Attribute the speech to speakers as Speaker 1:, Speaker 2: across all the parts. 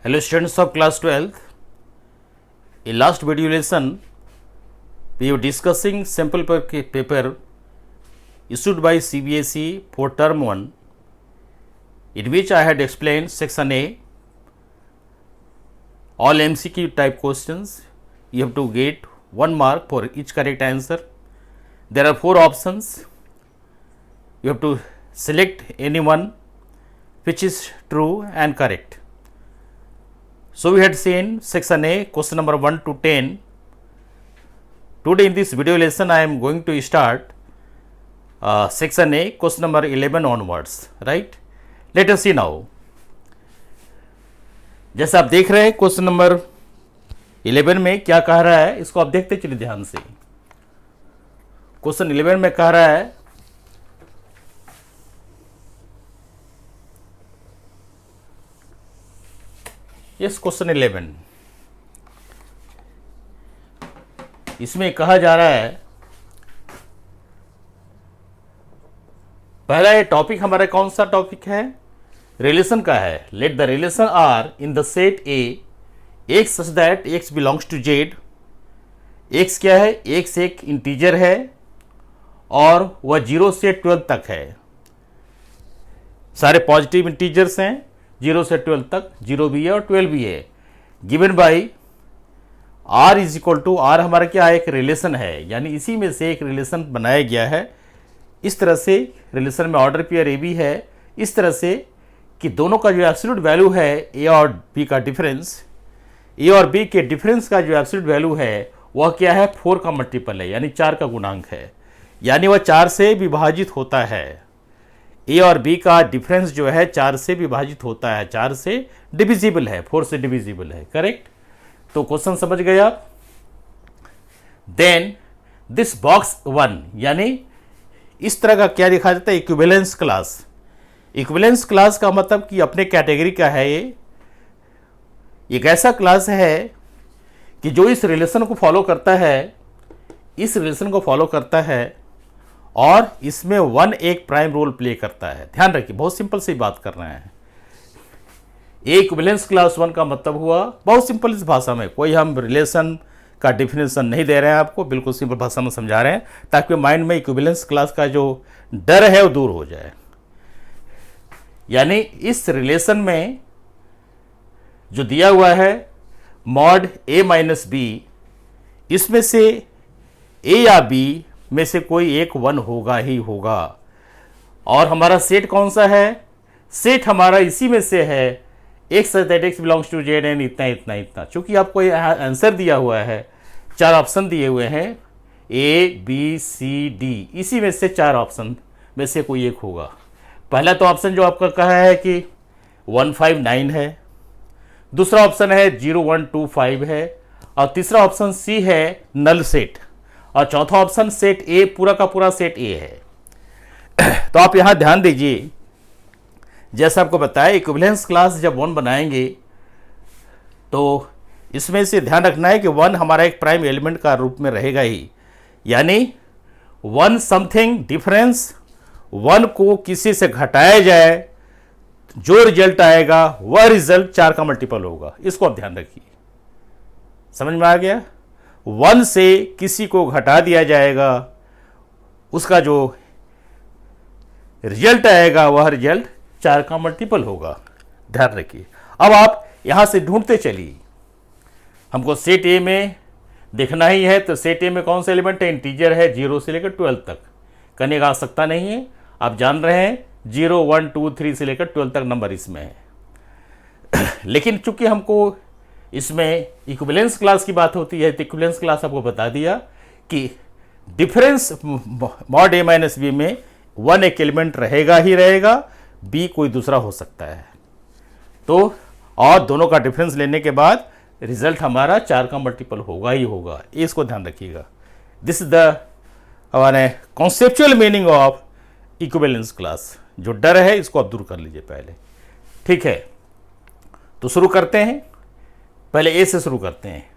Speaker 1: Hello students of class 12th. In last video lesson we were discussing sample paper issued by CBSE for term 1, in which I had explained section A, all MCQ type questions. You have to get 1 mark for each correct answer. There are 4 options. You have to select any one which is true and correct. So we had seen section A, question number 1 to 10. Today in this video lesson I am going to start section A, question number 11 onwards, right? Let us see now. जैसा आप देख रहे हैं question number 11 में क्या कह रहा है, इसको आप देखते चलिए ध्यान से. क्वेश्चन 11 में कह रहा है यस क्वेश्चन 11, इसमें कहा जा रहा है, पहला ये टॉपिक हमारा कौन सा टॉपिक है, रिलेशन का है. Let the relation R in the set A X such that X belongs to Z. X क्या है, एक्स एक इंटीजर है और वह 0 से 12 तक है. सारे पॉजिटिव इंटीजर्स हैं 0 से 12 तक, 0 भी है और 12 भी है. Given by R is equal to, R हमारा क्या है, एक रिलेशन है, यानी इसी में से एक रिलेशन बनाया गया है. इस तरह से रिलेशन में ऑर्डर पेयर ए बी है, इस तरह से कि दोनों का जो एब्सोल्यूट वैल्यू है ए और बी का डिफरेंस, ए और बी के डिफरेंस का जो एब्सोल्यूट वैल्यू है वह क्या है, 4 का मल्टीपल है, यानी 4 का गुणांक है, यानी वह 4 से विभाजित होता है. ए और बी का डिफरेंस जो है 4 से विभाजित होता है, 4 से डिविजिबल है, 4 से डिविजिबल है. करेक्ट. तो क्वेश्चन समझ गए आप. देन दिस बॉक्स 1, यानी इस तरह का क्या दिखा जाता है, इक्विवेलेंस क्लास. इक्विवेलेंस क्लास का मतलब कि अपने कैटेगरी का है. ये एक ऐसा क्लास है कि जो इस रिलेशन को फॉलो करता है, इस रिलेशन को फॉलो करता है और इसमें 1 एक प्राइम रोल प्ले करता है. ध्यान रखिए, बहुत सिंपल सी बात कर रहे हैं. इक्विवेलेंस क्लास 1 का मतलब हुआ, बहुत सिंपल इस भाषा में, कोई हम रिलेशन का डिफिनेशन नहीं दे रहे हैं आपको, बिल्कुल सिंपल भाषा में समझा रहे हैं ताकि माइंड में इक्विवेलेंस क्लास का जो डर है वो दूर हो जाए. यानी इस रिलेशन में जो दिया हुआ है मॉड ए माइनस बी, इसमें से ए या बी में से कोई एक 1 होगा ही होगा. और हमारा सेट कौन सा है, सेट हमारा इसी में से है X that X belongs to Z and इतना इतना इतना. चूंकि आपको आंसर दिया हुआ है, 4 ऑप्शन दिए हुए हैं ए बी सी डी, इसी में से 4 ऑप्शन में से कोई एक होगा. पहला तो ऑप्शन जो आपका कहा है कि 159 है, दूसरा ऑप्शन है 0125 है, और तीसरा ऑप्शन सी है नल सेट, और चौथा ऑप्शन सेट ए, पूरा का पूरा सेट ए है. तो आप यहां ध्यान दीजिए, जैसा आपको बताया इक्विवेलेंस क्लास जब 1 बनाएंगे तो इसमें से ध्यान रखना है कि 1 हमारा एक प्राइम एलिमेंट का रूप में रहेगा ही, यानी 1 समथिंग डिफरेंस, 1 को किसी से घटाया जाए, जो रिजल्ट आएगा वह रिजल्ट 4 का मल्टीपल होगा. इसको आप ध्यान रखिए. समझ में आ गया. 1 से किसी को घटा दिया जाएगा, उसका जो रिजल्ट आएगा वह रिजल्ट 4 का मल्टीपल होगा. ध्यान रखिए. अब आप यहां से ढूंढते चलिए, हमको सेट ए में देखना ही है, तो सेट ए में कौन सा एलिमेंट है, इंटीजर है, 0 से लेकर 12 तक. करने का आवश्यकता नहीं है, आप जान रहे हैं 0 1 2 3 से लेकर 12 तक नंबर इसमें है. लेकिन चूंकि हमको इसमें इक्विवेलेंस क्लास की बात होती है, तो इक्विवेलेंस क्लास आपको बता दिया कि डिफरेंस मॉड ए माइनस बी में 1 एक एलिमेंट रहेगा ही रहेगा, बी कोई दूसरा हो सकता है. तो और दोनों का डिफरेंस लेने के बाद रिजल्ट हमारा 4 का मल्टीपल होगा ही होगा. इसको ध्यान रखिएगा. This is the conceptual meaning of equivalence class. जो डर है इसको आप दूर कर लीजिए पहले. ठीक है, तो शुरू करते हैं. पहले ए से शुरू करते हैं.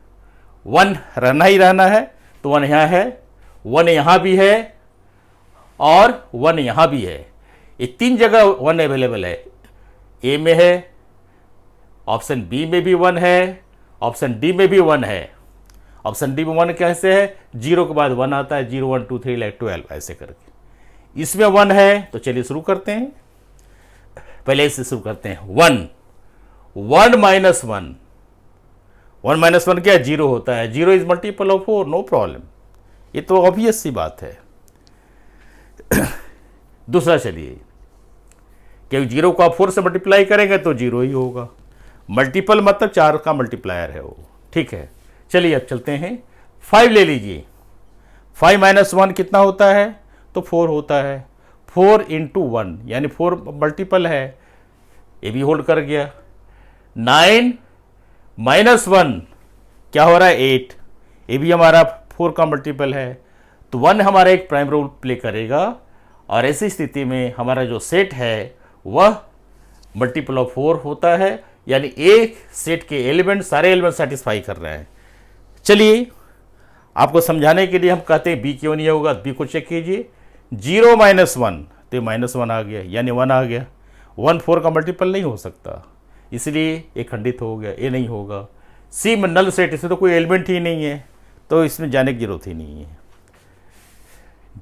Speaker 1: 1 रहना ही रहना है, तो 1 यहाँ है, 1 यहाँ भी है और 1 यहाँ भी है. ये 3 जगह 1 अवेलेबल है. ए में है ऑप्शन बी में भी 1 है, ऑप्शन डी में भी 1 है। ऑप्शन डी में 1 कैसे है, 0 के बाद 1 आता है, 0 1 2 3 like 12 ऐसे करके। इसमें 1 है तो चलिए शुरू करते हैं। पहले इससे शुरू करते हैं। 1 1 माइनस 1, 1 माइनस 1 क्या है, 0 होता है। 0 is multiple of 4, no problem, ये तो ऑब्वियस सी बात है। दूसरा चलिए, क्योंकि 0 को आप 4 से मल्टीप्लाई करेंगे तो 0 ही होगा। मल्टीपल मतलब 4 का मल्टीप्लायर है वो, ठीक है। चलिए अब चलते हैं, 5 ले लीजिए। 5 माइनस 1 कितना होता है, तो 4 होता है। 4 इंटू 1 यानी 4 मल्टीपल है, ये भी होल्ड कर गया। 9 माइनस 1 क्या हो रहा है, 8, ये भी हमारा 4 का मल्टीपल है। तो 1 हमारा एक प्राइम रोल प्ले करेगा, और ऐसी स्थिति में हमारा जो सेट है वह मल्टीपल ऑफ 4 होता है, यानी एक सेट के एलिमेंट सारे एलिमेंट सेटिस्फाई कर रहे हैं। चलिए आपको समझाने के लिए हम कहते हैं बी क्यों नहीं होगा, बी को चेक कीजिए। 0 माइनस 1 तो -1 आ गया, यानी 1 आ गया। 1 4 का मल्टीपल नहीं हो सकता, इसलिए ये खंडित हो गया, ये नहीं होगा। सी में नल सेट, इसमें तो कोई एलिमेंट ही नहीं है, तो इसमें जाने की जरूरत ही नहीं है।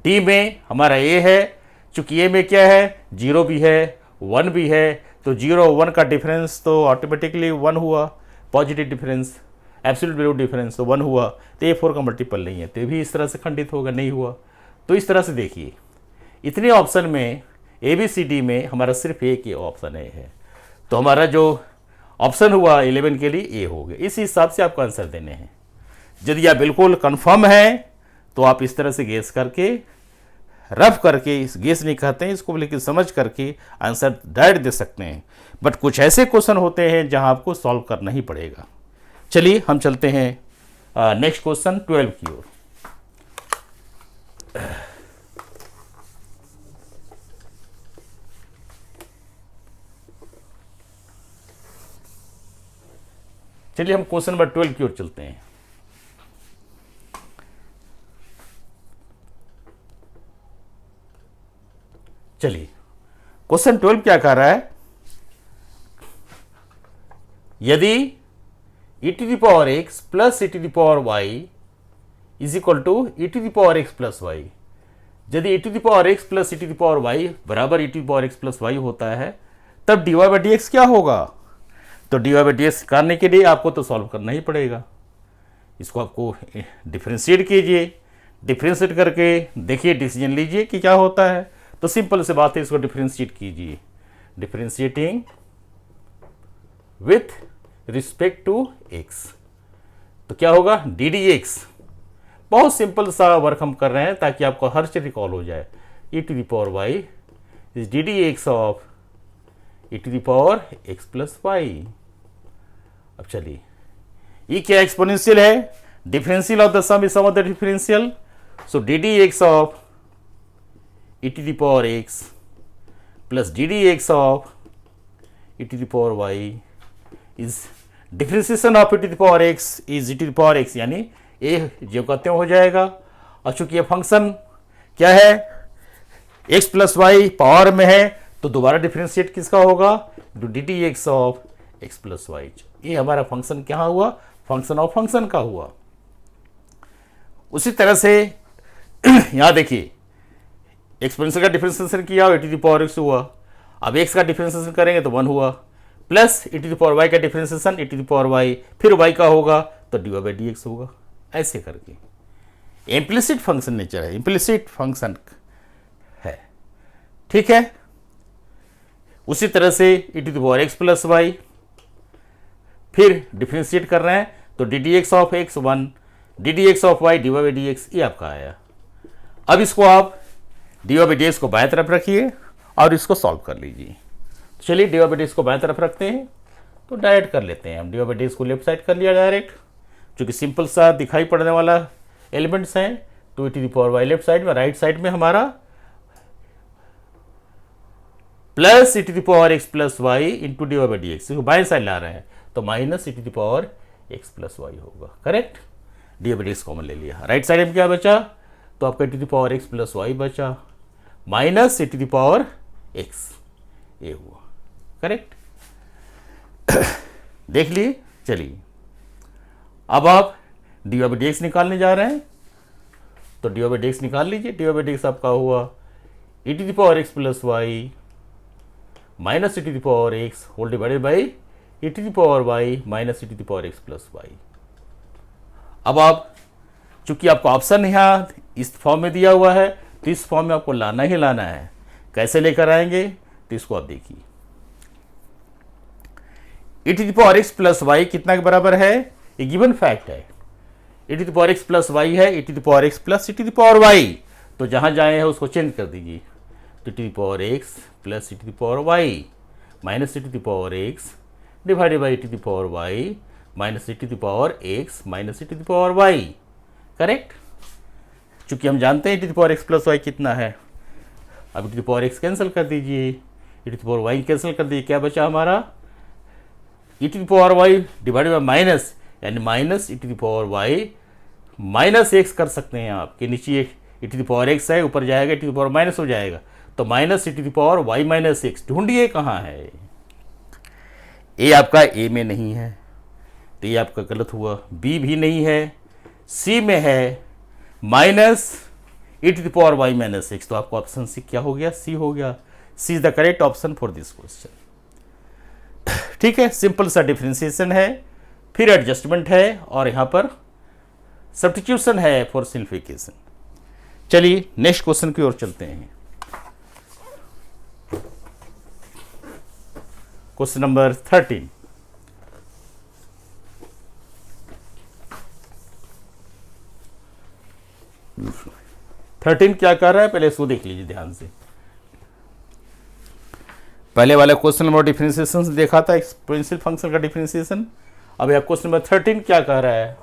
Speaker 1: डी में हमारा ए है, चूंकि ए में क्या है, 0 भी है 1 भी है, तो 0 और 1 का डिफरेंस तो ऑटोमेटिकली 1 हुआ, positive difference, absolute value difference तो 1 हुआ। तो ये 4 का मल्टीपल नहीं है, तो भी इस तरह से खंडित होगा, नहीं हुआ। तो इस तरह से देखिए, इतने ऑप्शन में ए बी सी डी में हमारा सिर्फ एक ही ऑप्शन है, तो हमारा जो ऑप्शन हुआ 11 के लिए ए हो गया। इस हिसाब से आपको आंसर देने हैं। यदि आप बिल्कुल कंफर्म है तो आप इस तरह से गेस करके, रफ करके, इस गेस नहीं कहते हैं इसको, लेकिन समझ करके आंसर डायरेक्ट दे सकते हैं। बट कुछ ऐसे क्वेश्चन होते हैं जहां आपको सॉल्व करना ही पड़ेगा। चलिए हम चलते हैं नेक्स्ट क्वेश्चन 12 की ओर। चलिए हम क्वेश्चन नंबर 12 की ओर चलते हैं। चलिए क्वेश्चन 12 क्या कह रहा है, यदि e to the power x plus e to the power y is equal to e to the power x plus y, यदि e to the power x plus e to the power y बराबर e to the power x plus y होता है, तब dy by dx क्या होगा। तो dy by dx करने के लिए आपको तो सॉल्व करना ही पड़ेगा। इसको आपको डिफरेंशिएट कीजिए, डिफरेंशिएट करके देखिए, डिसीजन लीजिए कि क्या होता है। तो सिंपल से बात है, इसको डिफरेंशिएट कीजिए, differentiating with respect to x, तो क्या होगा डी डी एक्स। बहुत सिंपल सा वर्क हम कर रहे हैं ताकि आपको हर चीज रिकॉल हो जाए। e to the power y is D D x of e to the power x plus Y. अब चलिए, ये क्या एक्सपोनेंशियल है, differential of the sum is sum of the differential, so D D x of e to the power x plus ddx of e to the power y is differentiation of e to the power x is e to the power x, यानी ये जो कहते हैं हो जाएगा। और चूंकि ये फंक्शन क्या है, x प्लस वाई पावर में है, तो दोबारा डिफरेंशिएट किसका होगा, D D x of X plus Y. ये हमारा फंक्शन क्या हुआ, फंक्शन ऑफ फंक्शन का हुआ। उसी तरह से यहां देखिए, एक्सपोनेंशियल का डिफरेंशिएशन किया और e to the power x हुआ। अब x का डिफरेंशिएशन करेंगे तो 1 हुआ, plus e to the power y का differentiation e to the power y, फिर y का होगा तो dy बाई dx होगा। ऐसे करके इम्प्लिसिट फंक्शन नेचर है, इम्प्लिसिट फंक्शन है, ठीक है। उसी तरह से e to the power x plus Y, फिर डिफरेंशिएट कर रहे हैं तो D D x of X 1, D D x of Y D Y by D X, ये आपका आया। अब इसको आप D Y by D X को बाएं तरफ रखिए और इसको सॉल्व कर लीजिए। चलिए D Y by D X को बाएं तरफ रखते हैं, तो डायरेक्ट कर लेते हैं हम। D Y by D X को लेफ्ट साइड कर लिया डायरेक्ट, क्योंकि सिंपल सा दिखाई पड़ने वाला एलिमेंट्स हैं। तो e to the power y left side में, राइट साइड में हमारा plus e to the power x plus y into d Y by D x, बाएं साइड ला रहे हैं तो minus e to the power x plus y होगा, correct. D Y by D x common ले लिया, राइट साइड में क्या बचा, तो आपका e to the power x plus y बचा, minus e to the power x, ये हुआ, करेक्ट। देख लिए। चलिए अब आप D Y by D x निकालने जा रहे हैं, तो d Y by D x निकाल लीजिए। D Y by D x आपका हुआ e to the power x plus y minus E to the power x whole divided by e to the power Y minus E to the power x plus Y. अब आप चूंकि आपको option यहाँ इस form में दिया हुआ है, तो इस फॉर्म में आपको लाना ही लाना है। कैसे लेकर आएंगे, तो इसको आप देखिए। E to the power x plus y कितना के बराबर है, ये गिवन फैक्ट है। E to the power x plus y है e to the power x plus e to the power y, तो जहां जाए है उसको चेंज कर दीजिए। तो e to the power x plus e to the power Y minus E to the power x divided by e to the power Y minus E to the power x minus E to the power y. Correct. चूंकि हम जानते हैं e to the power x plus y कितना है, अब e to the power x cancel कर दीजिए, e to the power y cancel कर दीजिए, क्या बचा हमारा e to the power y divided by minus, यानी minus E to the power Y minus x कर सकते हैं आप, कि नीचे ई टू द पावर एक्स है, ऊपर जाएगा E to the power minus हो जाएगा, तो minus E to the power Y minus X. ढूंढिए कहाँ है, ए आपका ए में नहीं है, तो ये आपका गलत हुआ। बी भी नहीं है, सी में है minus E to the power Y minus X, तो आपको ऑप्शन सी क्या हो गया, सी हो गया। C is the correct option for this question. ठीक है, सिंपल सा डिफरेंशिएशन है, फिर एडजस्टमेंट है, और यहां पर सब्स्टिट्यूशन है फॉर सिंप्लीफिकेशन। चलिए नेक्स्ट क्वेश्चन की ओर चलते हैं। Question number 13। क्या कर रहा है, पहले इसको देख लीजिए ध्यान से। पहले वाला क्वेश्चन नंबर डिफरेंशिएशन देखा था, एक्सपोनेंशियल फंक्शन का डिफरेंशिएशन। अब यह क्वेश्चन नंबर 13 क्या कह रहा है।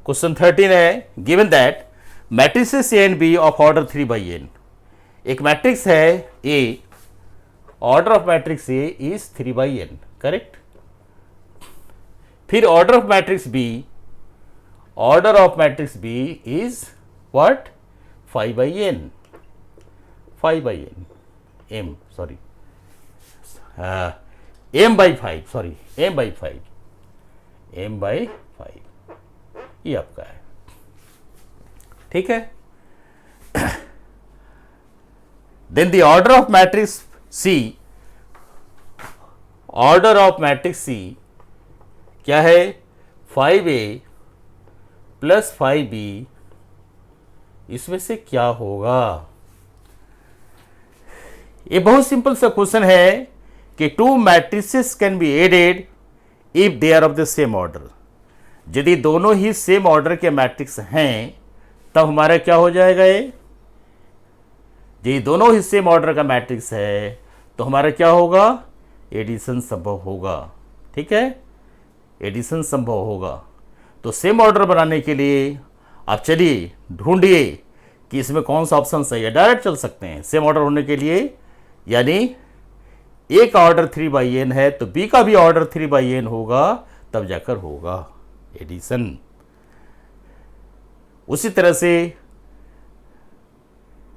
Speaker 1: क्वेश्चन 13 है, given that matrices A and B of order 3/n। एक मैट्रिक्स है A, order of matrix A is 3/n। Correct. फिर order of matrix B, order of matrix B is what, 5/n। 5/n, m sorry, m/5, sorry m/5, m/5 ये आपका है। ठीक है। Then the order of matrix C, order of matrix C क्या है, 5a plus 5b, इसमें से क्या होगा। ये बहुत सिंपल सा क्वेश्चन है कि two matrices can be added if they are of the same order. यदि दोनों ही सेम ऑर्डर के मैट्रिक्स हैं तब हमारा क्या हो जाएगा, यदि दोनों ही सेम ऑर्डर का मैट्रिक्स है तो हमारा क्या होगा, एडिशन संभव होगा। ठीक है, एडिशन संभव होगा। तो सेम ऑर्डर बनाने के लिए आप चलिए ढूंढिए कि इसमें कौन सा ऑप्शन सही है। डायरेक्ट चल सकते हैं सेम ऑर्डर होने के लिए, यानी ए का ऑर्डर 3/n है तो बी का भी ऑर्डर 3/n होगा, तब जाकर होगा एडिशन। उसी तरह से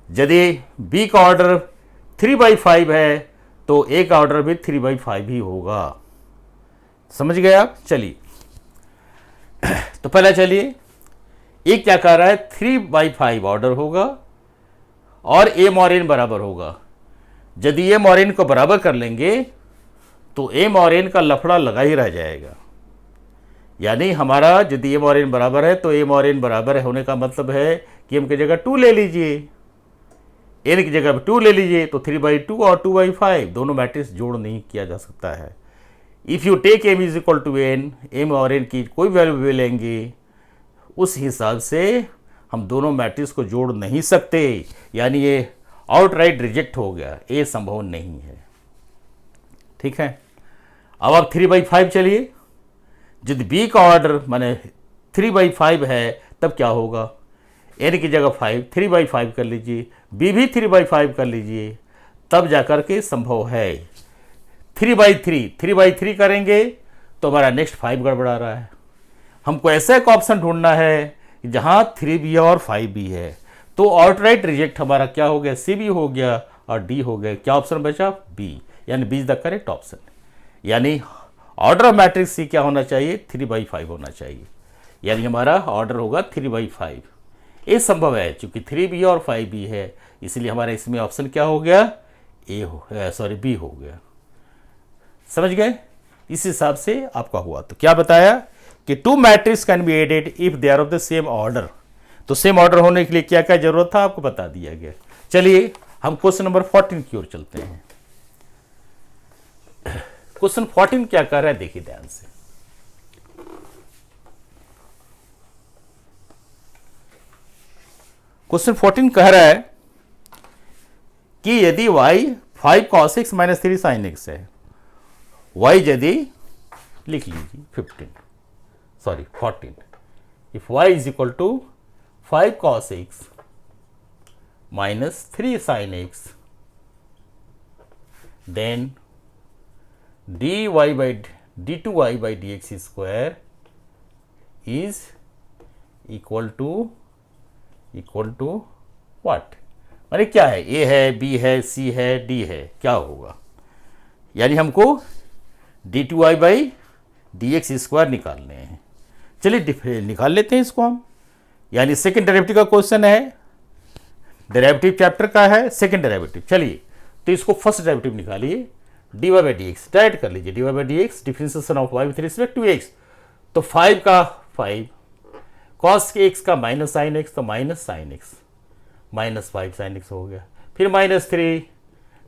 Speaker 1: यदि बी का ऑर्डर 3/5 है तो ए का ऑर्डर भी 3/5 ही होगा। समझ गए आप। चलिए तो पहला चलिए, ए क्या कह रहा है, 3/5 ऑर्डर होगा और एम और एन बराबर होगा। यदि एम और एन को बराबर कर लेंगे तो एम और एन का लफड़ा लगा ही रह जाएगा। यानी हमारा यदि एम और एन बराबर है तो एम और एन बराबर होने का मतलब है कि एम की जगह 2 ले लीजिए, एन की जगह 2 ले लीजिए, तो 3/2 और 2/5 दोनों मैट्रिक्स जोड़ नहीं किया जा सकता है। If you take M is equal to N, M और एन की कोई वैल्यू भी लेंगे, उस हिसाब से हम दोनों मैट्रिक्स को जोड़ नहीं सकते, यानी ये आउटराइट रिजेक्ट हो गया, ये संभव नहीं है। ठीक है। अब आप 3/5 चलिए, यदि बी का ऑर्डर माने 3/5 है तब क्या होगा, एन की जगह 3/5 कर लीजिए, बी भी 3/5 कर लीजिए, तब जाकर के संभव है। 3/3 करेंगे तो हमारा नेक्स्ट 5 गड़बड़ा रहा है। हमको ऐसा एक ऑप्शन ढूंढना है जहां 3 भी है और 5 भी है, तो आउटराइट रिजेक्ट हमारा क्या हो गया, सी भी हो गया और डी हो गया। क्या ऑप्शन बचा, बी, यानी B is the correct option. यानी ऑर्डर ऑफ मैट्रिक्स सी क्या होना चाहिए, 3/5 होना चाहिए, यानी हमारा ऑर्डर होगा 3/5। ये संभव है क्योंकि 3b और 5b है, इसलिए हमारा इसमें ऑप्शन क्या हो गया, बी हो गया। समझ गए? इस हिसाब से आपका हुआ। तो क्या बताया कि 2 matrix can be added if they are of the same order. तो सेम ऑर्डर होने के लिए क्या क्या जरूरत था आपको बता दिया गया। चलिए हम क्वेश्चन नंबर 14 की ओर चलते हैं। क्वेश्चन 14 क्या कर रहा है, देखिए ध्यान से। क्वेश्चन 14 कह रहा है कि यदि y 5 cos x minus 3 sin x है, y यदि लिख लीजिए 14, if y is equal to 5 cos x minus 3 sin x, then d2y by dx square is equal to what, माने क्या है, ए है, बी है, सी है, डी है, क्या होगा, यानी हमको d2y बाई dx स्क्वायर निकालने हैं। चलिए निकाल लेते हैं इसको हम, यानी सेकेंड डेरिवेटिव का क्वेश्चन है, डेरिवेटिव चैप्टर का है, सेकेंड डेरिवेटिव। चलिए तो इसको फर्स्ट डेरिवेटिव निकालिए, dy बाई dx डायरेक्ट कर लीजिए, dy by dx differentiation of y with respect to x। तो 5 का 5 cos x का माइनस साइन x, तो minus sine x, minus 5 sine x हो गया, फिर माइनस 3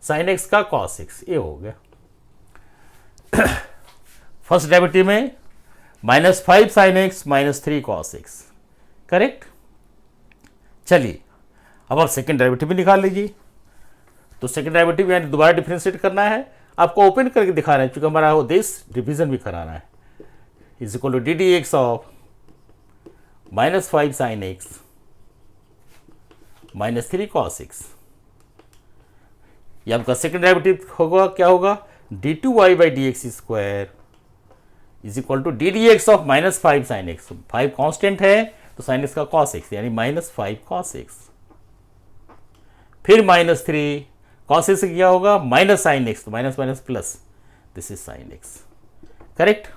Speaker 1: साइन x का cos x, ये हो गया। फर्स्ट डेरिवेटिव में minus 5 sine x minus 3 cos x, correct. चलिए अब आप सेकेंड डेरिवेटिव भी निकाल लीजिए। तो सेकेंड डेरिवेटिव यानी दोबारा डिफरेंशिएट करना है, आपको ओपन करके दिखा रहे हैं क्योंकि हमारा उद्देश्य डिवीजन भी कराना है। Is equal to D D x of minus 5 sine X minus 3 cos x, ये आपका सेकेंड डेरिवेटिव होगा, क्या होगा, d2y by D X square is equal to D D x of minus 5 sine X. 5 constant है तो sine X का cos x यानी minus 5 cos x, फिर माइनस 3 cos x से क्या होगा, माइनस साइन एक्स, तो minus minus plus, this is sine X, correct.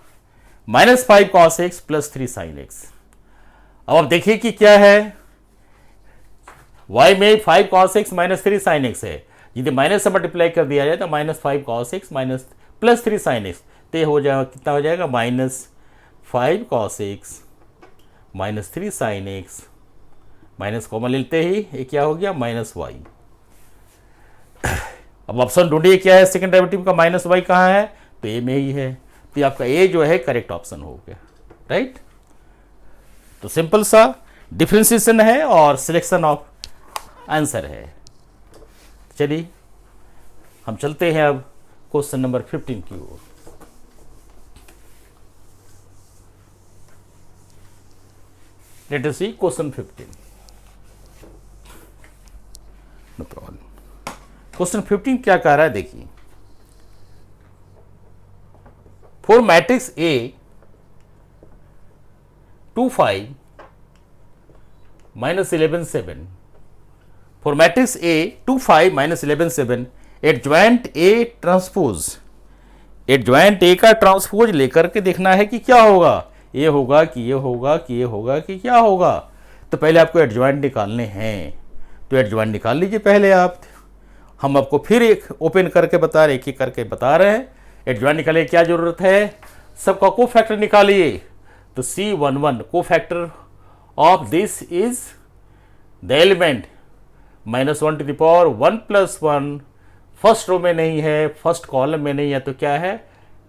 Speaker 1: Minus 5 cos x plus 3 sine X. अब आप देखिए कि क्या है, y में 5 cos x minus 3 sine x है, यदि माइनस से मल्टीप्लाई कर दिया जाए तो minus 5 cos x minus plus 3 sine X, तो हो जाएगा, कितना हो जाएगा, minus 5 cos x minus 3 sine X, minus common लेते ही ये क्या हो गया, माइनस y। अब ऑप्शन ढूंढिए क्या है सेकंड डेरिवेटिव का, माइनस y कहाँ है, तो ए में ही है, तो आपका ए जो है करेक्ट ऑप्शन हो गया, राइट। तो सिंपल सा डिफरेंशिएशन है और सिलेक्शन ऑफ आंसर है। चलिए हम चलते हैं अब क्वेश्चन नंबर 15 की ओर। Let us see question 15। No problem. Question 15 क्या कह रहा है, देखिए, for matrix A 2 5 minus 11 7, for matrix A 2 5 minus 11 7, adjoint A transpose, adjoint A का ट्रांसपोज लेकर के देखना है कि क्या होगा, ये होगा कि ये होगा कि ये होगा कि क्या होगा। तो पहले आपको एडजॉइंट निकालने हैं, तो एडजॉइंट निकाल लीजिए पहले आप। हम आपको फिर एक ओपन करके बता रहे, एक एक करके बता रहे हैं। एडजॉइंट निकालने की क्या जरूरत है, सबका को फैक्टर निकालिए। तो C11 cofactor of this is the element -1 to the power 1 plus 1, first row में नहीं है, फर्स्ट कॉलम में नहीं है, तो क्या है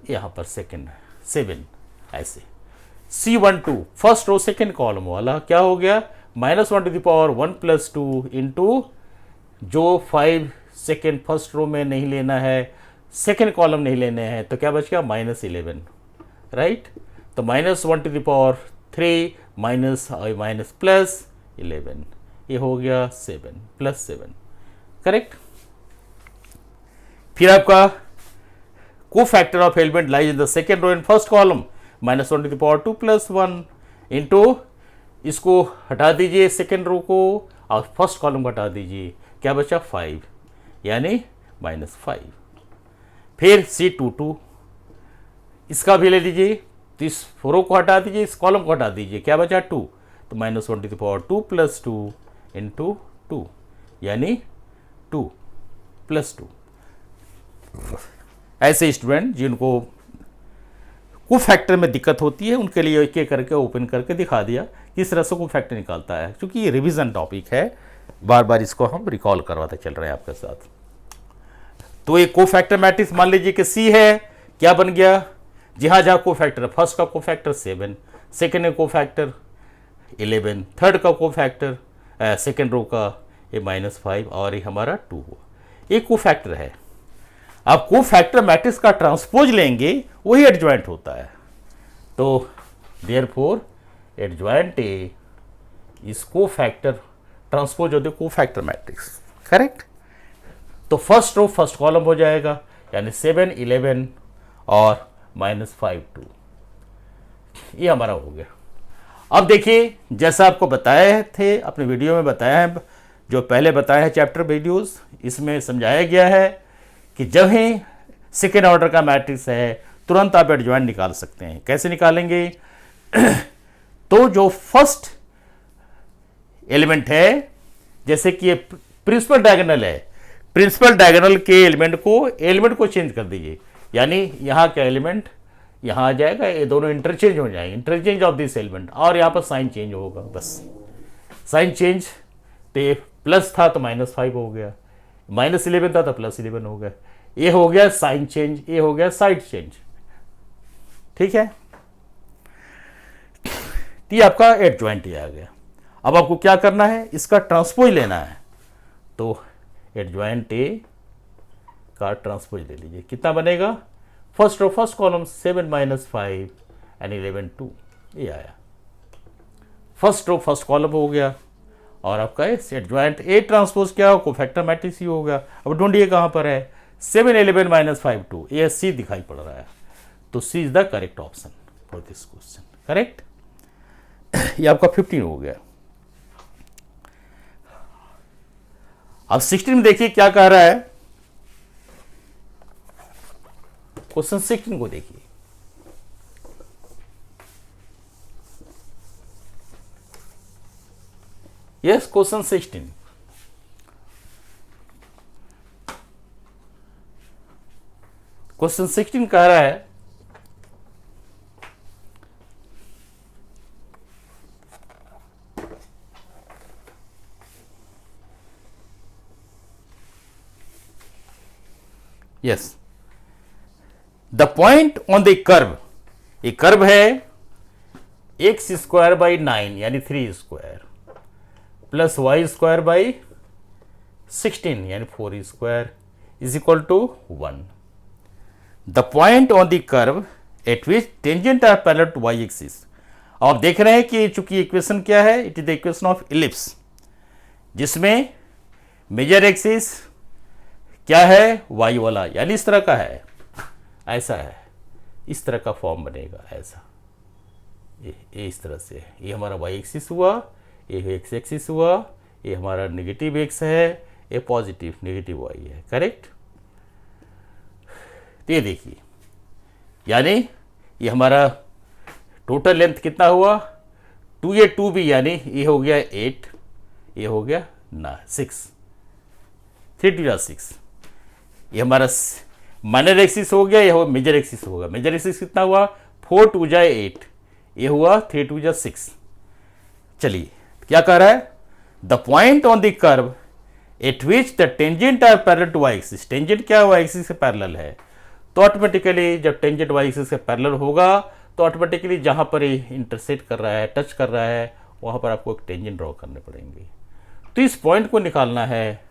Speaker 1: यहाँ पर सेकेंड 7, ऐसे। C12 first row second column वाला क्या हो गया, -1 to the power 1 plus 2 into जो 5 सेकेंड फर्स्ट रो में नहीं लेना है, सेकेंड कॉलम नहीं लेने हैं, तो क्या बच गया -11, राइट। तो -1 to the power 3 minus plus 11, ये हो गया 7 प्लस 7, करेक्ट। फिर आपका cofactor of element lies in the second row and first column, -1 to the power 2 plus 1 into, इसको हटा दीजिए सेकेंड रो को और फर्स्ट कॉलम को हटा दीजिए, क्या बचा 5 यानी -5। फिर C22 इसका भी ले लीजिए, तो इस रो को हटा दीजिए, इस कॉलम को हटा दीजिए, क्या बचा 2, तो -1 प्लस 2 इंटू 2 यानी 2 प्लस 2। ऐसे स्टूडेंट जिनको को फैक्टर में दिक्कत होती है उनके लिए एक एक करके ओपन करके दिखा दिया किस तरह से को फैक्टर निकालता है, क्योंकि ये रिवीजन टॉपिक है, बार बार इसको हम रिकॉल करवाते चल रहे हैं आपके साथ। तो एक को फैक्टर मैट्रिक्स मान लीजिए कि सी है, क्या बन गया, जहाँ जहाँ को फैक्टर, फर्स्ट का को फैक्टर 7, सेकेंड का को फैक्टर 11, थर्ड का को फैक्टर सेकेंड रो का ये -5 और ये हमारा 2 हुआ, एक को फैक्टर है। अब को फैक्टर मैट्रिक्स का ट्रांसपोज लेंगे वही एडजॉइंट होता है, तो देयरफॉर एडजॉइंट ए इज को फैक्टर ट्रांसपोज होते को फैक्टर मैट्रिक्स, करेक्ट। तो फर्स्ट रो फर्स्ट कॉलम हो जाएगा, यानी 7, 11 और -5, 2, ये हमारा हो गया। अब देखिए जैसा आपको बताए थे अपने वीडियो में बताया है, जो पहले बताया है चैप्टर वीडियोस, इसमें समझाया गया है कि जब ही सेकेंड ऑर्डर का मैट्रिक्स है तुरंत आप एडजॉइंट निकाल सकते हैं। कैसे निकालेंगे? तो जो फर्स्ट एलिमेंट है, जैसे कि ये प्रिंसिपल डायगोनल है, प्रिंसिपल डायगोनल के एलिमेंट को चेंज कर दीजिए, यानी यहाँ का एलिमेंट यहाँ आ जाएगा, ये दोनों इंटरचेंज हो जाएंगे, इंटरचेंज ऑफ दिस एलिमेंट, और यहाँ पर साइन चेंज होगा, बस साइन चेंज। तो ये प्लस था तो -5 हो गया, -11 था तो +11 हो गया, ये हो गया साइन चेंज, ये हो गया साइड चेंज, ठीक है। ये आपका एडजॉइंट आ गया। अब आपको क्या करना है, इसका ट्रांसपोज लेना है, तो एडजॉइंट ए का ट्रांसपोज ले लीजिए, कितना बनेगा, first row first column 7 -5 and 11 2, ये आया, फर्स्ट रो फर्स्ट कॉलम हो गया, और आपका एडजॉइंट ए ट्रांसपोज क्या हो, कोफैक्टर मैट्रिक्स ही होगा। अब ढूंढिए कहाँ पर है, 7 11 -5 2, ये सी दिखाई पड़ रहा है, तो C is the correct option for this question, correct. ये आपका 15 हो गया। अब 16 में देखिए क्या कह रहा है, क्वेश्चन 16 को देखिए, यस क्वेश्चन 16, क्वेश्चन 16 कह रहा है yes the point on the curve, एक कर्व है x² बाई 9 यानी 3² प्लस y² बाई 16 यानी 4² is equal to 1। The point on the curve at which tangent are parallel to y axis. आप देख रहे हैं कि चूंकि इक्वेशन क्या है, it is the equation of ellipse, जिसमें मेजर एक्सिस क्या है, y वाला, यानी इस तरह का है, ऐसा है, इस तरह का फॉर्म बनेगा, ऐसा ये इस तरह से, ये हमारा y एक्सिस हुआ, ये x एक्सिस हुआ, ये हमारा नेगेटिव x है, ये पॉजिटिव नेगेटिव y है, करेक्ट। तो ये देखिए, यानी ये हमारा टोटल लेंथ कितना हुआ, 2a 2b, यानी ये हो गया 8, ये हो गया 6, 3 2 6, ये हमारा माइनर एक्सिस हो गया, ये हो मेजर एक्सिस होगा, मेजर एक्सिस कितना हुआ, 4 2 8, ये हुआ 3 2 6। चलिए क्या कह रहा है, the point on the curve at which the tangent are parallel to y axis, tangent क्या y एक्सिस से पैरेलल है, तो ऑटोमेटिकली जब टेंजेंट y एक्सिस से पैरेलल होगा तो ऑटोमेटिकली जहाँ पर ये इंटरसेक्ट कर रहा है, टच कर रहा है, वहाँ पर आपको एक टेंजेंट ड्रॉ करने पड़ेंगे। तो इस पॉइंट को निकालना है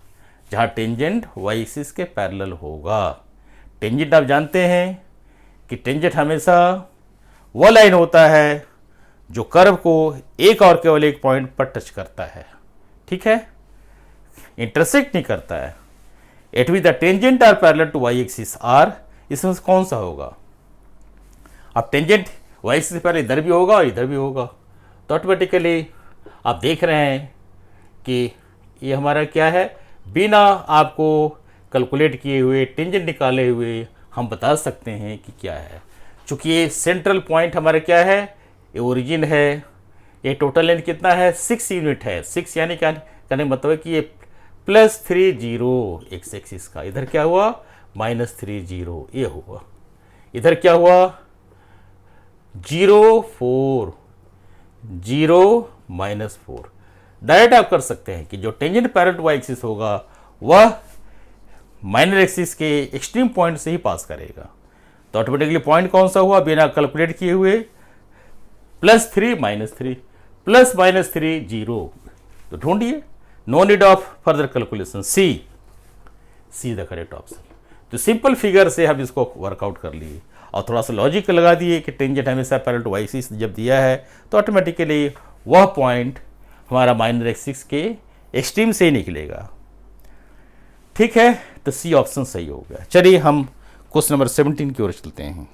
Speaker 1: जहाँ टेंजेंट y एक्सिस के पैरेलल होगा। टेंजेंट आप जानते हैं कि टेंजेंट हमेशा वह लाइन होता है जो कर्व को एक और केवल एक पॉइंट पर टच करता है, ठीक है, इंटरसेक्ट नहीं करता है। At which the tangent are parallel to y axis are, इसमें से कौन सा होगा, अब टेंजेंट y एक्सिस से पहले इधर भी होगा और इधर भी होगा, तो ऑटोमेटिकली आप देख रहे हैं कि ये हमारा क्या है, बिना आपको कैलकुलेट किए हुए टेंजेंट निकाले हुए हम बता सकते हैं कि क्या है। चूंकि ये सेंट्रल पॉइंट हमारा क्या है, ये ओरिजिन है, ये टोटल लेंथ कितना है 6 यूनिट है। 6 यानी क्या कहने का मतलब है कि ये +30 एक्स एक्सिस का, इधर क्या हुआ -30 ये हुआ, इधर क्या हुआ 0 4 0 -4। डायरेक्ट आप कर सकते हैं कि जो tangent parallel to Y axis होगा वह माइनर एक्सिस के एक्सट्रीम पॉइंट से ही पास करेगा। तो ऑटोमेटिकली पॉइंट कौन सा हुआ बिना कैलकुलेट किए हुए, +3 -3 +-3 0। तो ढूंढिए, no need of further calculation, see the correct option. तो सिंपल फिगर से हम इसको वर्कआउट कर लिए और थोड़ा सा लॉजिक लगा दिए कि टेंजेंट हमेशा पैरेलल टू वाई एक्सिस जब दिया है तो ऑटोमेटिकली वह पॉइंट हमारा माइनर एक्सिस के एक्सट्रीम से ही निकलेगा। ठीक है, तो सी ऑप्शन सही हो गया। चलिए हम क्वेश्चन नंबर 17 की ओर चलते हैं।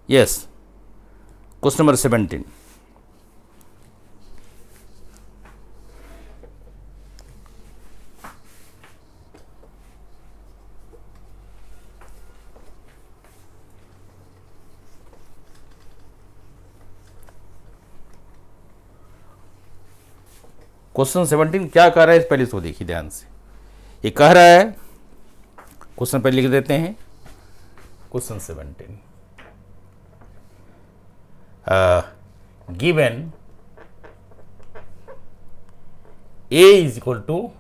Speaker 1: Yes, question number 17। क्वेश्चन 17 क्या कह रहा है, पहले इसको देखिए ध्यान से। ये कह रहा है, क्वेश्चन पहले लिख देते हैं। Question 17 given A is equal to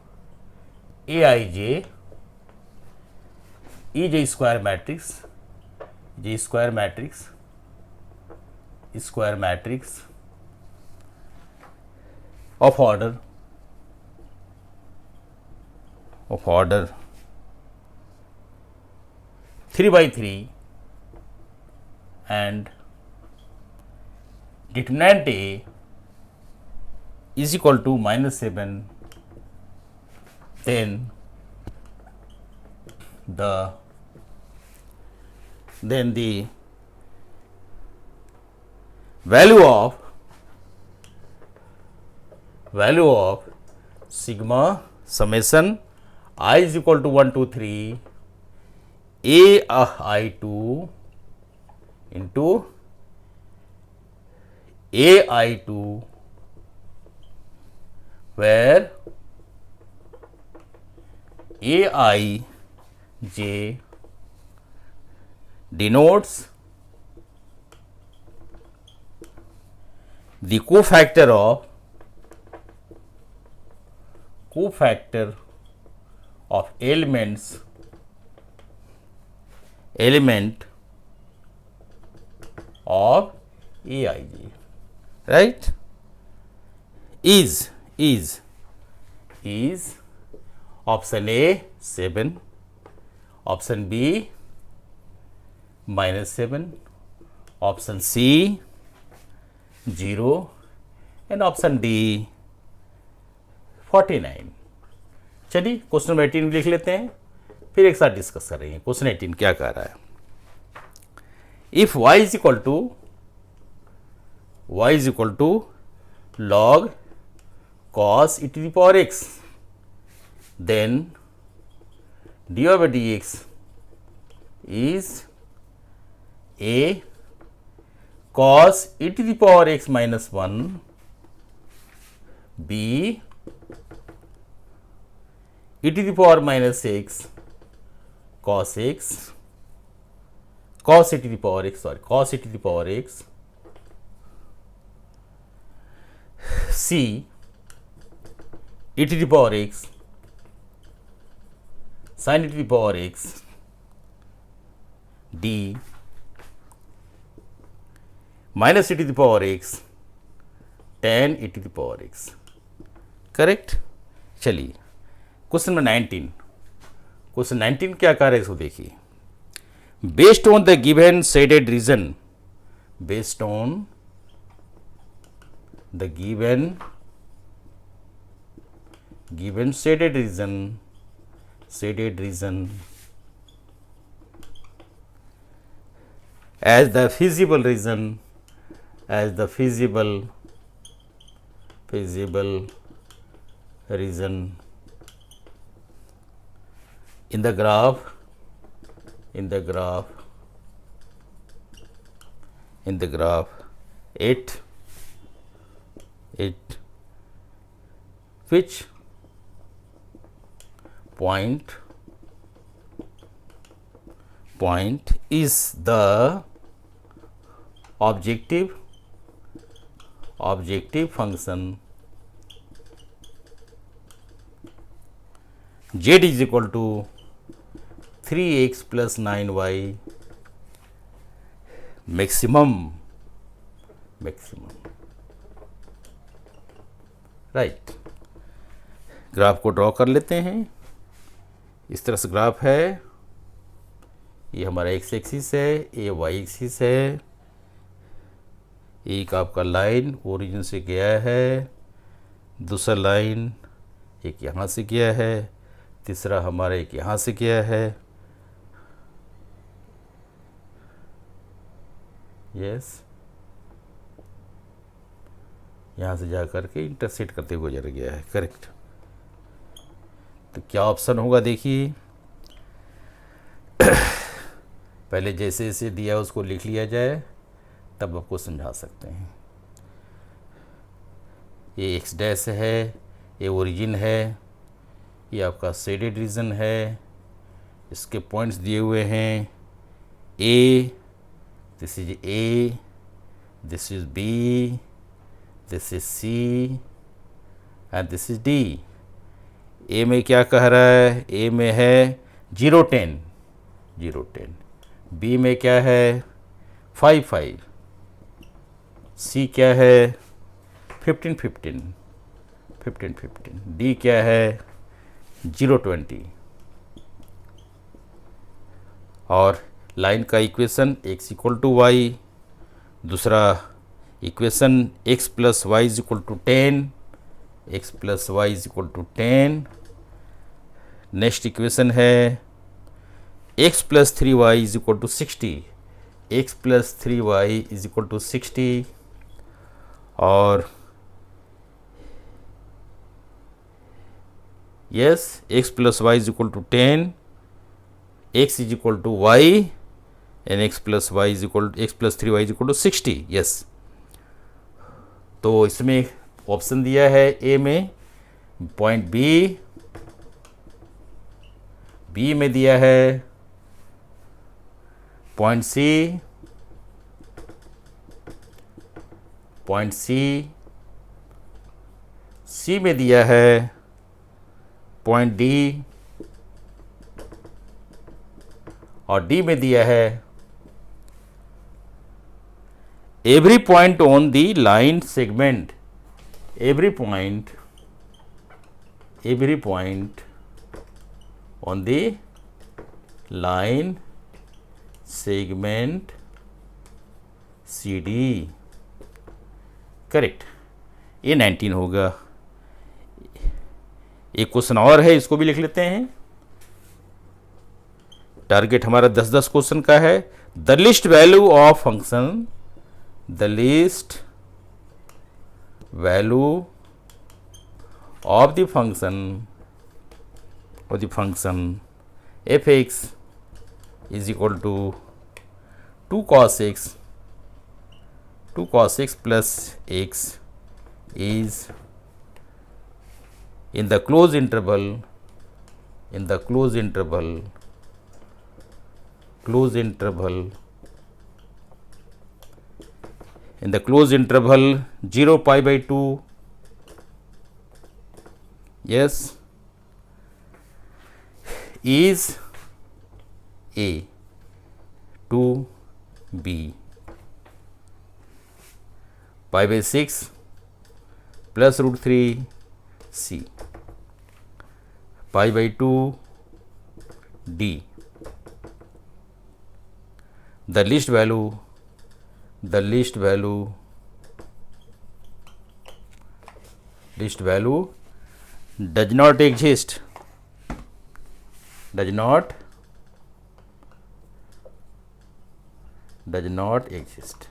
Speaker 1: Aij is a square matrix of order 3 by 3 and determinant A is equal to -7, then the value of sigma summation I is equal to 1 to 3 AI2 into AI2 where Aij denotes the cofactor of element of Aij, right? Is option A 7, option B -7, option C 0 and option D 49। चलिए question number 18 लिख लेते हैं, फिर एक साथ discuss करेंगे। Question 18 क्या कह रहा है, if y is equal to log cos e to the power x, then dy by dx is a cos e to the power x minus 1, b e to the power minus x cos e to the power x, c e to the power x sin e to the power x, d minus e to the power x tan e to the power x। Correct. चलिए question number 19, question 19 क्या कह रहे हैं इसको देखिए। Based on the given shaded reason, based on the given shaded region as the feasible region, as the feasible region in the graph, it which point is the objective function z is equal to 3x plus 9y maximum, right. Graph को draw कर लेते हैं। इस तरह से graph है, ये हमारा एक्स एक्सिस है, ये वाई एक्सिस है, एक आपका लाइन ओरिजिन से गया है, दूसरा लाइन एक यहाँ से गया है, तीसरा हमारा एक यहाँ से गया है, यस, यहाँ से जा कर के इंटरसेक्ट करते हुए गुजर गया है, करेक्ट। तो क्या ऑप्शन होगा देखिए, पहले जैसे जैसे दिया उसको लिख लिया जाए तब आपको समझा सकते हैं। ये एक्स डैश है, ये ओरिजिन है, ये आपका शेडेड रीजन है, इसके पॉइंट्स दिए हुए हैं, A, this is A, this is B, this is C and this is D. A में क्या कह रहा है, ए में है 0 10, बी में क्या है 5 5, सी क्या है 15 15, डी क्या है 0 20। और लाइन का equation x equal to y, दूसरा equation x plus y is equal to 10, x plus y is equal to 10। Next equation है x plus 3y is equal to 60, x plus 3y is equal to 60। और yes, x plus y is equal to 10, x is equal to y and x plus 3y is equal to 60, yes. तो इसमें option दिया है ए में point B में दिया है point सी में दिया है पॉइंट डी, और डी में दिया है every point on the line segment, every point on the line segment C D, correct. ये 19 होगा। एक क्वेश्चन और है, इसको भी लिख लेते हैं। टारगेट हमारा 10-10 क्वेश्चन का है। The least value of function, the least value of the function F x is equal to 2 cos x plus x is in the closed interval 0 pi by 2, yes, is A to B, pi by 6 plus root 3 C, pi by 2 D. The least value does not exist, does not exist,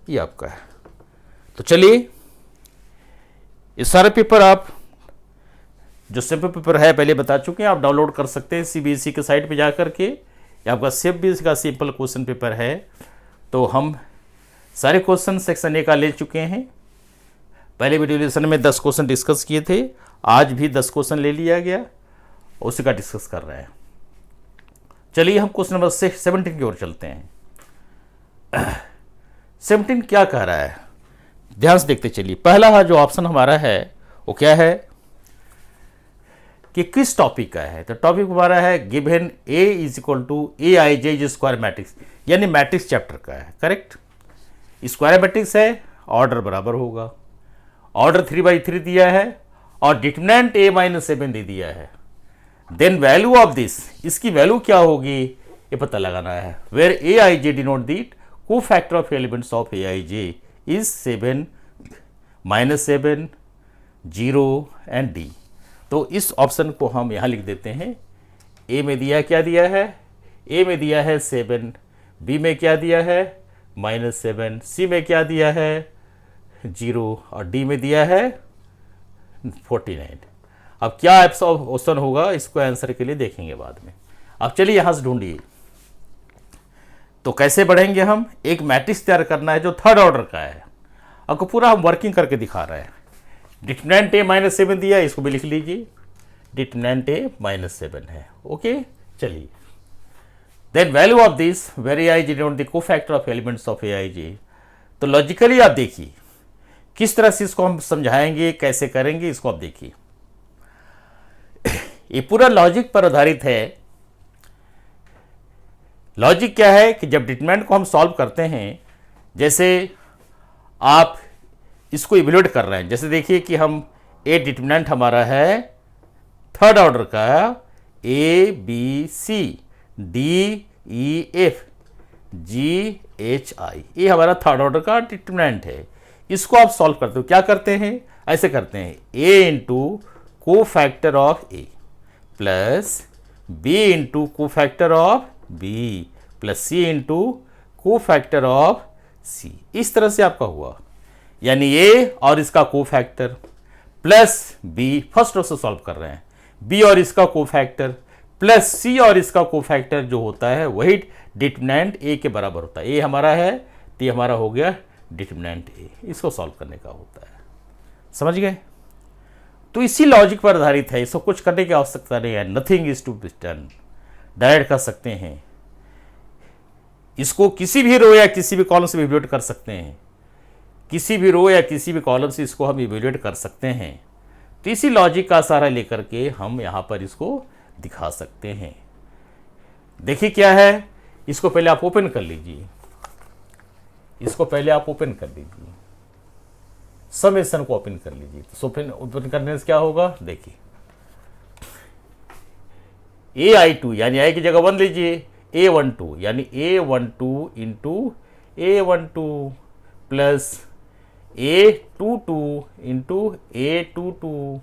Speaker 1: ये आपका है। तो चलिए ये सारे paper आप जो sample paper है पहले बता चुके हैं, आप डाउनलोड कर सकते हैं सीबीएसई के साइट पे जा कर के। ये आपका सीबीएसई का सिंपल क्वेश्चन पेपर है। तो हम सारे क्वेश्चन सेक्शन ए का ले चुके हैं। पहले वीडियो लेसन में 10 क्वेश्चन डिस्कस किए थे, आज भी 10 क्वेश्चन ले लिया गया, उसी का डिस्कस कर रहे हैं। चलिए हम क्वेश्चन नंबर 17 की ओर चलते हैं। 17 क्या कह रहा है, ध्यान से देखते चलिए। पहला जो ऑप्शन हमारा है वो क्या है कि किस टॉपिक का है। तो टॉपिक हमारा है given A is equal to A I J is square matrix, यानी मैट्रिक्स चैप्टर का है। करेक्ट, स्क्वायर मैट्रिक्स है, ऑर्डर बराबर होगा, ऑर्डर 3/3 दिया है और डिटरमिनेंट a - 7 दे दिया है। देन वैल्यू ऑफ दिस, इसकी वैल्यू क्या होगी ये पता लगाना है। Where A I J denote दी को factor of elements of A I J is 7, -7, 0 and D. तो इस ऑप्शन को हम यहाँ लिख देते हैं। ए में दिया क्या दिया है, ए में दिया है 7, बी में क्या दिया है -7, सी में क्या दिया है 0 और डी में दिया है 49। अब क्या ऑप्शन होगा इसको आंसर के लिए देखेंगे बाद में। अब चलिए यहाँ से ढूंढिए। तो कैसे बढ़ेंगे हम, एक मैट्रिक्स तैयार करना है जो थर्ड ऑर्डर का है। आपको पूरा हम वर्किंग करके दिखा रहे हैं। डिटरमिनेंट a -7 दिया, इसको भी लिख लीजिए, डिटरमिनेंट a -7 है। ओके, चलिए then value of this where A I J denote the cofactor of elements of A I J. तो लॉजिकली आप देखिए किस तरह से इसको हम समझाएंगे, कैसे करेंगे, इसको आप देखिए। ये पूरा लॉजिक पर आधारित है। लॉजिक क्या है कि जब डिटरमिनेंट को हम सॉल्व करते हैं, जैसे आप इसको इवेल्युएट कर रहे हैं, जैसे देखिए कि हम ए डिटरमिनेंट हमारा है थर्ड ऑर्डर का, A B C D E F G H I, ये हमारा थर्ड ऑर्डर का डिटरमिनेंट है। इसको आप सॉल्व करते हो, क्या करते हैं, ऐसे करते हैं A into cofactor of A plus B into cofactor of B plus C into cofactor of C. इस तरह से आपका हुआ, यानी ए और इसका cofactor plus B, first row से सॉल्व कर रहे हैं, बी और इसका को फैक्टर प्लस सी और इसका को फैक्टर जो होता है वही डिटरमिनेंट ए के बराबर होता है। ए हमारा है तो ये हमारा हो गया डिटरमिनेंट ए, इसको सॉल्व करने का होता है। समझ गए? तो इसी लॉजिक पर आधारित है, इसको कुछ करने की आवश्यकता नहीं है। Nothing is to be done, direct कर सकते हैं इसको, किसी भी रो या किसी भी कॉलम से इवेल्युएट कर सकते हैं, किसी भी रो या किसी भी कॉलम से इसको हम इवेल्युएट कर सकते हैं। तो इसी लॉजिक का सहारा लेकर के हम यहाँ पर इसको दिखा सकते हैं। देखिए क्या है, इसको पहले आप ओपन कर लीजिए, इसको पहले आप ओपन कर लीजिए, समेशन को ओपन कर लीजिए। तो ओपन करने से क्या होगा, देखिए AI2 यानी आई की जगह 1 लीजिए, A12 यानी A12 into A12 plus A22 into A22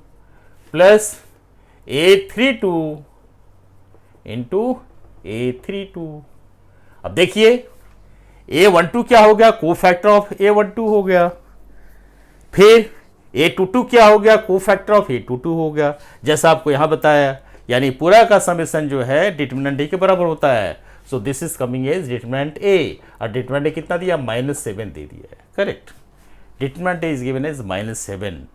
Speaker 1: plus A32 into A32। अब देखिए A12 क्या हो गया, को फैक्टर ऑफ A12 हो गया, फिर A22 क्या हो गया, को फैक्टर ऑफ A22 हो गया, जैसा आपको यहां बताया। यानी पूरा का समेशन जो है डिटरमिनेंट ए के बराबर होता है। So this is coming as determinant A, और डिटरमिनेंट ए कितना दिया, -7 दे दिया है। Correct, determinant A is given as -7।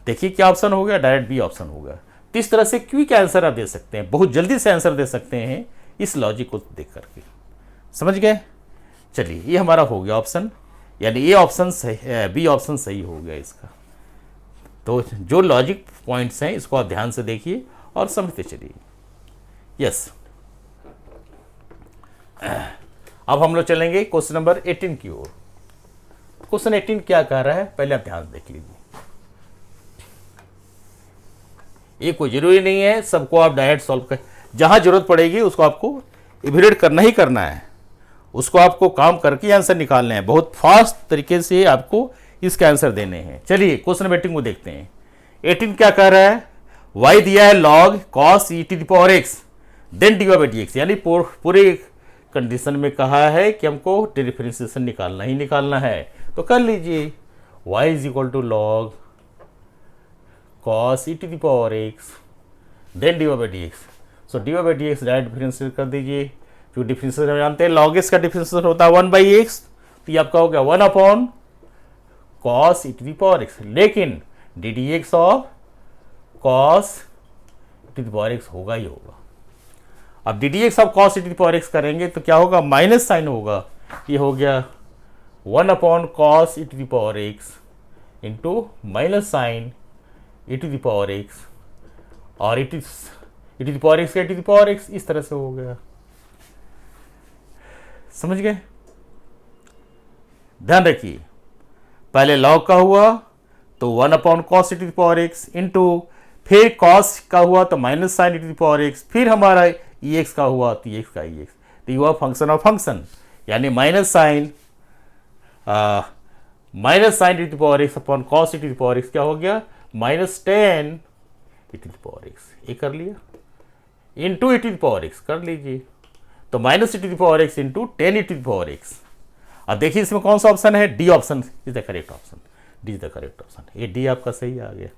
Speaker 1: देखिए क्या ऑप्शन हो गया, डायरेक्ट बी ऑप्शन होगा। तो इस तरह से क्विक आंसर आप दे सकते हैं, बहुत जल्दी से आंसर दे सकते हैं इस लॉजिक को देख करके। समझ गए? चलिए ये हमारा हो गया ऑप्शन, यानी ये ऑप्शन सही है, बी ऑप्शन सही हो गया इसका। तो जो लॉजिक पॉइंट्स हैं इसको आप ध्यान से देखिए और समझते चलिए। यस, अब हम लोग चलेंगे क्वेश्चन नंबर 18 की ओर। क्वेश्चन 18 क्या कह रहा है, पहले आप ध्यान देख लीजिए। ये कोई जरूरी नहीं है सबको आप डायरेक्ट सॉल्व कर, जहां जरूरत पड़ेगी उसको आपको इवेल्युएट करना ही करना है, उसको आपको काम करके आंसर निकालने हैं। बहुत फास्ट तरीके से आपको इसके आंसर देने हैं। चलिए क्वेश्चन नंबर 18 को देखते हैं। 18 क्या कह रहा है, y दिया है log cos e to the power x then dy by dx, यानी पूरे कंडीशन में कहा है कि हमको डिफरेंशिएशन निकालना ही निकालना है, तो कर लीजिए y is equal to log cos e to the power x then d Y by D x. So d Y by D x direct differentiate कर दीजिए, जो डिफरेंशिएशन हम जानते हैं लॉग एक्स का डिफरेंशिएशन होता है 1/x, तो ये आपका हो गया 1 upon cos e to the power x, लेकिन d D x of cos e to the power x होगा ही होगा। अब d D x of cos e to the power x करेंगे तो क्या होगा, माइनस साइन होगा, ये हो गया 1 upon cos e to the power x into minus sine e to the power x, और e to the power x का e to the power x, इस तरह से हो गया। समझ गए? ध्यान रखिए, पहले लॉग का हुआ तो 1 upon cos e to the power x into फिर कॉस का हुआ तो minus sine e to the power x, फिर हमारा ई एक्स का हुआ तो ई एक्स का ई एक्स, तो ये हुआ फंक्शन ऑफ फंक्शन, यानी minus sine e to the power x upon cos e to the power x क्या हो गया, -10 e to the power x, ये कर लिया, into e to the power x कर लीजिए, तो minus E to the power x into 10 e to the power x. अब देखिए इसमें कौन सा ऑप्शन है, D option is the correct option, D is the correct option, ये डी आपका सही आ गया।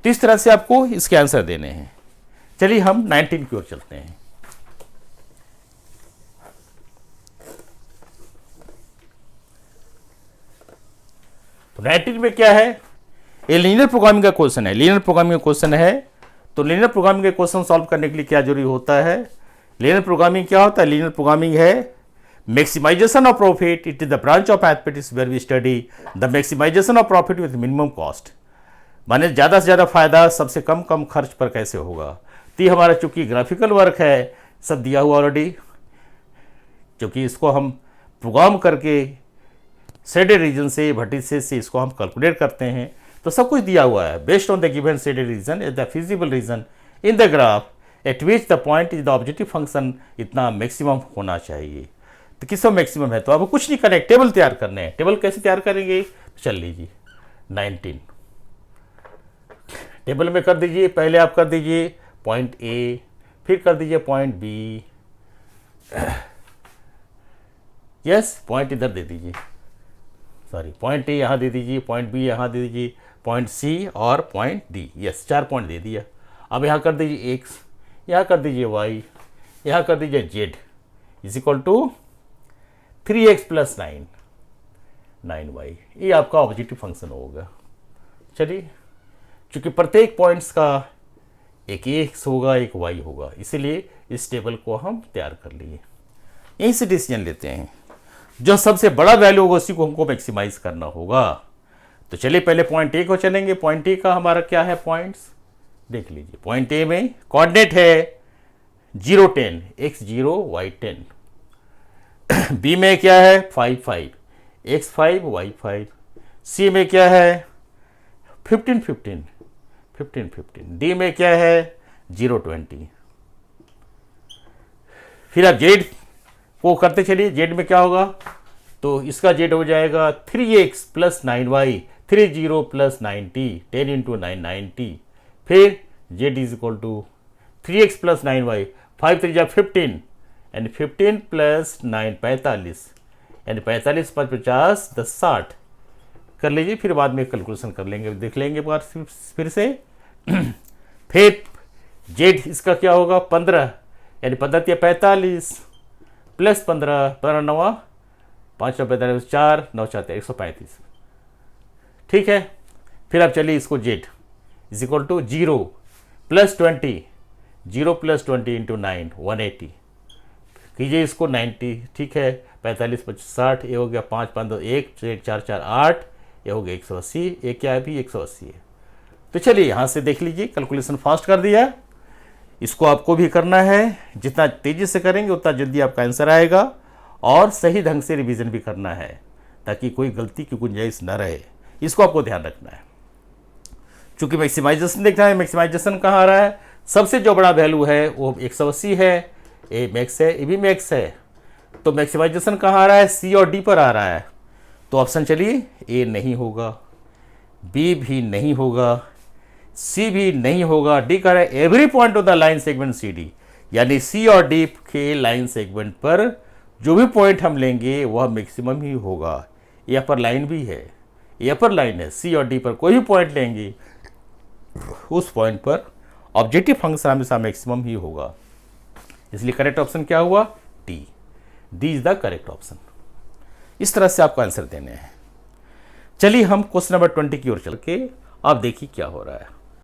Speaker 1: तो इस तरह से आपको इसके आंसर देने हैं। चलिए हम 19 की ओर चलते हैं। तो 19 में क्या है, ये लीनियर प्रोग्रामिंग का क्वेश्चन है, लीनियर प्रोग्रामिंग का क्वेश्चन है। तो लीनियर प्रोग्रामिंग के क्वेश्चन सॉल्व करने के लिए क्या जरूरी होता है, लीनियर प्रोग्रामिंग क्या होता है, लीनियर प्रोग्रामिंग है maximisation of profit, it is the branch of mathematics where we study the maximisation of profit with minimum cost, माने ज़्यादा से ज़्यादा फायदा सबसे कम कम खर्च पर कैसे होगा। तो ये हमारा चूंकि ग्राफिकल वर्क है, सब दिया हुआ ऑलरेडी, क्योंकि इसको हम प्रोग्राम करके शेडेड रीजन से वर्टिसेस से इसको हम कैलकुलेट करते हैं, तो सब कुछ दिया हुआ है। Based on the given shaded region at the feasible region in the graph at which the point is the objective function, इतना मैक्सिमम होना चाहिए। तो किसका मैक्सिमम है, तो आपको कुछ नहीं करना है, टेबल तैयार करने हैं। टेबल कैसे तैयार करेंगे, चल लीजिए 19 टेबल में कर दीजिए। पहले आप कर दीजिए पॉइंट ए, फिर कर दीजिए पॉइंट बी, यस पॉइंट इधर दे दीजिए, सॉरी पॉइंट ए यहाँ दे दीजिए, पॉइंट बी यहाँ दे दीजिए, पॉइंट सी और पॉइंट डी, यस 4 पॉइंट दे दिया। अब यहाँ कर दीजिए एक्स, यहाँ कर दीजिए वाई, यहाँ कर दीजिए Z is equal to 3x + 9y, ये आपका ऑब्जेक्टिव फंक्शन होगा। चलिए, चूंकि प्रत्येक पॉइंट्स का एक x होगा एक y होगा, इसीलिए इस टेबल को हम तैयार कर लिए। यहीं से डिसीजन लेते हैं, जो सबसे बड़ा वैल्यू होगा उसी को हमको मैक्सिमाइज करना होगा। तो चलिए पहले पॉइंट ए को चलेंगे। पॉइंट ए का हमारा क्या है, पॉइंट्स देख लीजिए। पॉइंट ए में कोऑर्डिनेट है 0 10, x 0 y 10, बी में क्या है 5 5, x 5 y 5, सी में क्या है 15 15 15 15, डी में क्या है 0 20। फिर आप जेड को करते चलिए, जेड में क्या होगा, तो इसका जेड हो जाएगा 3x + 9y, 30 + 90, 10 × 9 90। फिर Z is equal to 3x + 9y, 5 3 15 and 15 + 9 45, यानी 45 5 50 10 60 कर लीजिए। फिर बाद में कैलकुलेशन कर लेंगे, देख लेंगे बार फिर से। फिर जेड इसका क्या होगा 15, यानी 15 × 45 + 15 15 9 5 9 45 4 9 4 135, ठीक है। फिर आप चलिए इसको जेड इज इक्वल टू 0 + 20, 0 + 20 × 9 180 कीजिए इसको 90, ठीक है। 45 25 60, ये हो गया 5 5 2 1 4 4 8, ये हो गया 180, ये क्या है भी 180 है। तो चलिए यहाँ से देख लीजिए, कैलकुलेशन फास्ट कर दिया। इसको आपको भी करना है, जितना तेज़ी से करेंगे उतना जल्दी आपका आंसर आएगा, और सही ढंग से रिवीजन भी करना है ताकि कोई गलती की गुंजाइश न रहे, इसको आपको ध्यान रखना है। चूँकि मैक्सिमाइजेशन देखना है, मैक्सिमाइजेशन कहाँ आ रहा है, सबसे जो बड़ा वैल्यू है वो 180 है, ए मैक्स है, ए भी मैक्स है। तो मैक्सिमाइजेशन कहाँ आ रहा है, सी और डी पर आ रहा है। तो ऑप्शन चलिए ए नहीं होगा, बी भी नहीं होगा, सी भी नहीं होगा, डी कह रहा है every point of the line segment C D, यानी सी और डी के लाइन सेगमेंट पर जो भी पॉइंट हम लेंगे वह मैक्सिमम ही होगा। ये अपर लाइन भी है, ये अपर लाइन है। सी और डी पर कोई भी पॉइंट लेंगे उस पॉइंट पर ऑब्जेक्टिव फंक्शन हमेशा मैक्सिमम ही होगा। इसलिए करेक्ट ऑप्शन क्या हुआ? D. D is the correct option. इस तरह से आपको आंसर देने हैं। चलिए हम क्वेश्चन नंबर 20 की ओर चल के आप देखिए क्या हो रहा है।